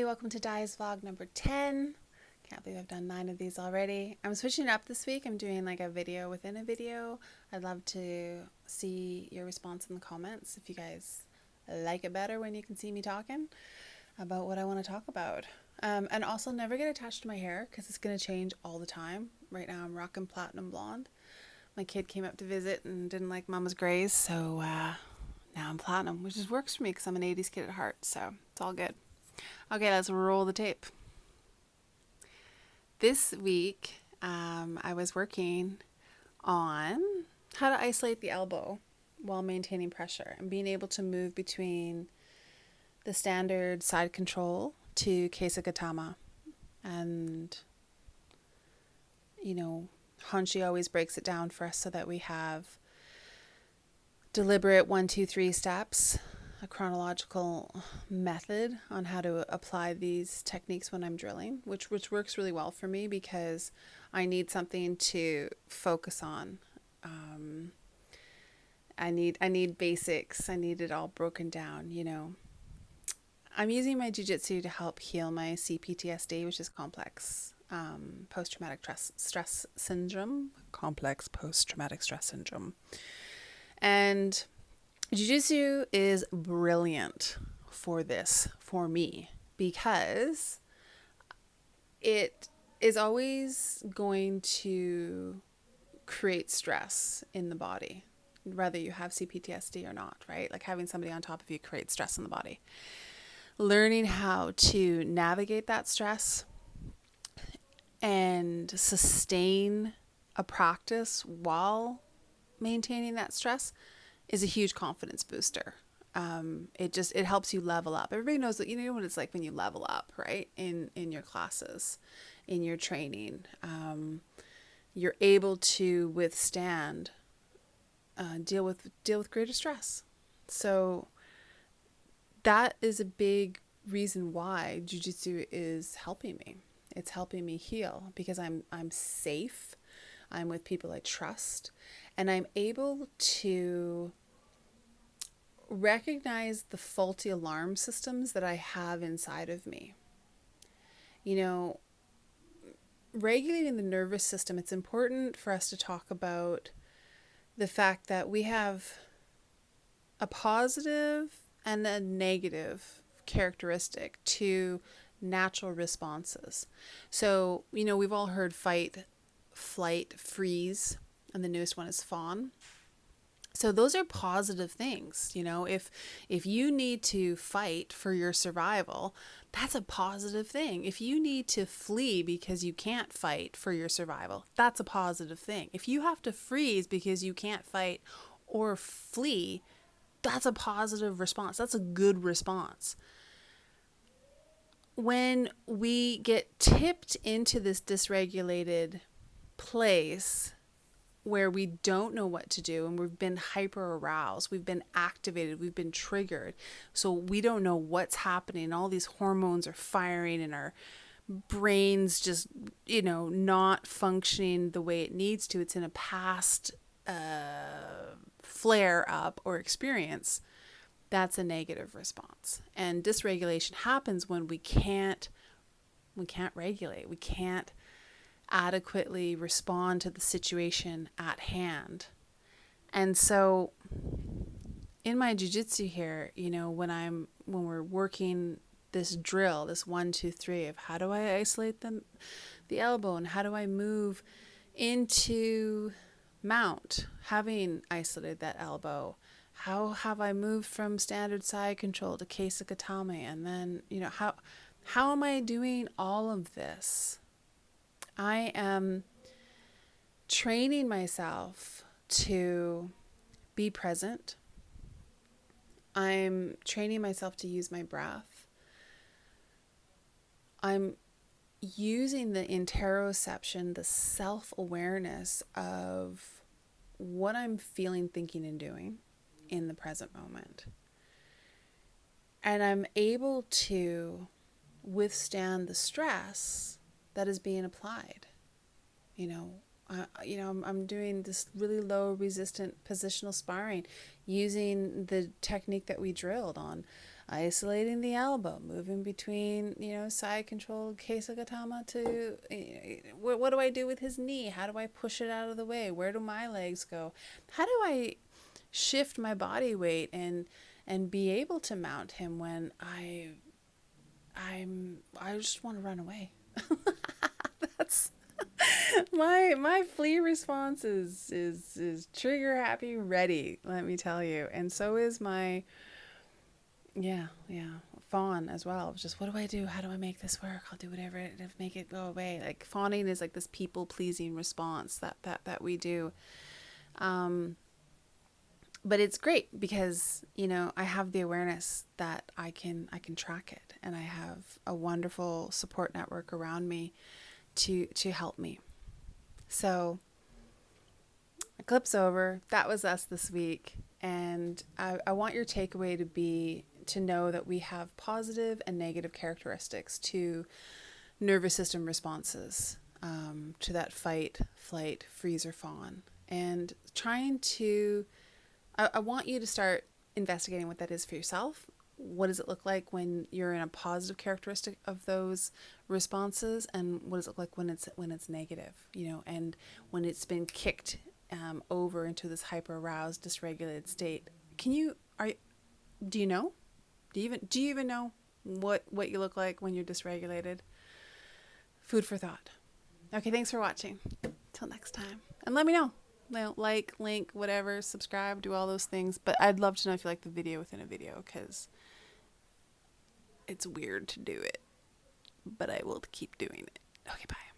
welcome to Dys vlog number 10. Can't believe I've done 9 of these already. I'm switching it up this week. I'm doing like a video within a video. I'd love to see your response in the comments if you guys like it better when you can see me talking about what I want to talk about. And also never get attached to my hair because it's going to change all the time. Right now I'm rocking platinum blonde. My kid came up to visit and didn't like Mama's grays, so now I'm platinum, which just works for me because I'm an 80s kid at heart, so it's all good. Okay, let's roll the tape. This week, I was working on how to isolate the elbow while maintaining pressure and being able to move between the standard side control to Kesagatama. And, Hanshi always breaks it down for us so that we have deliberate 1, 2, 3 steps, a chronological method on how to apply these techniques when I'm drilling, which works really well for me because I need something to focus on. I need basics. I need it all broken down, I'm using my jiu-jitsu to help heal my CPTSD, which is complex post-traumatic stress syndrome. Complex post-traumatic stress syndrome. And jiu-jitsu is brilliant for this, for me, because it is always going to create stress in the body, whether you have CPTSD or not, right? Like having somebody on top of you creates stress in the body. Learning how to navigate that stress and sustain a practice while maintaining that stress is a huge confidence booster. It helps you level up. Everybody knows that, what it's like when you level up, right? In your classes, in your training, you're able to withstand, deal with greater stress. So that is a big reason why jiu-jitsu is helping me. It's helping me heal because I'm safe. I'm with people I trust, and I'm able to recognize the faulty alarm systems that I have inside of me. Regulating the nervous system, it's important for us to talk about the fact that we have a positive and a negative characteristic to natural responses. So, we've all heard fight, flight, freeze, and the newest one is fawn. So those are positive things. If you need to fight for your survival, that's a positive thing. If you need to flee because you can't fight for your survival, that's a positive thing. If you have to freeze because you can't fight or flee, that's a positive response. That's a good response. When we get tipped into this dysregulated place where we don't know what to do and we've been hyper aroused, we've been activated, we've been triggered, so we don't know what's happening, all these hormones are firing and our brain's just not functioning the way it needs to, it's in a past flare up or experience, that's a negative response. And dysregulation happens when we can't regulate, we can't adequately respond to the situation at hand. And so in my jiu-jitsu here, when we're working this drill, this 1, 2, 3 of how do I isolate the elbow and how do I move into mount, having isolated that elbow, how have I moved from standard side control to Kesagatame, and then how am I doing all of this? I am training myself to be present. I'm training myself to use my breath. I'm using the interoception, the self-awareness of what I'm feeling, thinking, and doing in the present moment. And I'm able to withstand the stress that is being applied. I'm doing this really low resistant positional sparring using the technique that we drilled on isolating the elbow, moving between, side controlled Kesagatama to, what do I do with his knee? How do I push it out of the way? Where do my legs go? How do I shift my body weight and be able to mount him when I just want to run away? That's my flee response is trigger happy ready, let me tell you. And so is my fawn as well. Just, what do I do? How do I make this work? I'll do whatever to make it go away. Like, fawning is like this people pleasing response that we do. But it's great because, I have the awareness that I can track it, and I have a wonderful support network around me to help me. So, Eclipse over. That was us this week. And I want your takeaway to be to know that we have positive and negative characteristics to nervous system responses, to that fight, flight, freeze, or fawn. And I want you to start investigating what that is for yourself. What does it look like when you're in a positive characteristic of those responses, and what does it look like when it's negative, and when it's been kicked over into this hyper aroused, dysregulated state? Do you know? Do you even know what you look like when you're dysregulated? Food for thought. Okay, thanks for watching. Till next time, and let me know. Like, link, whatever, subscribe, do all those things. But I'd love to know if you like the video within a video, because it's weird to do it, but I will keep doing it. Okay, bye.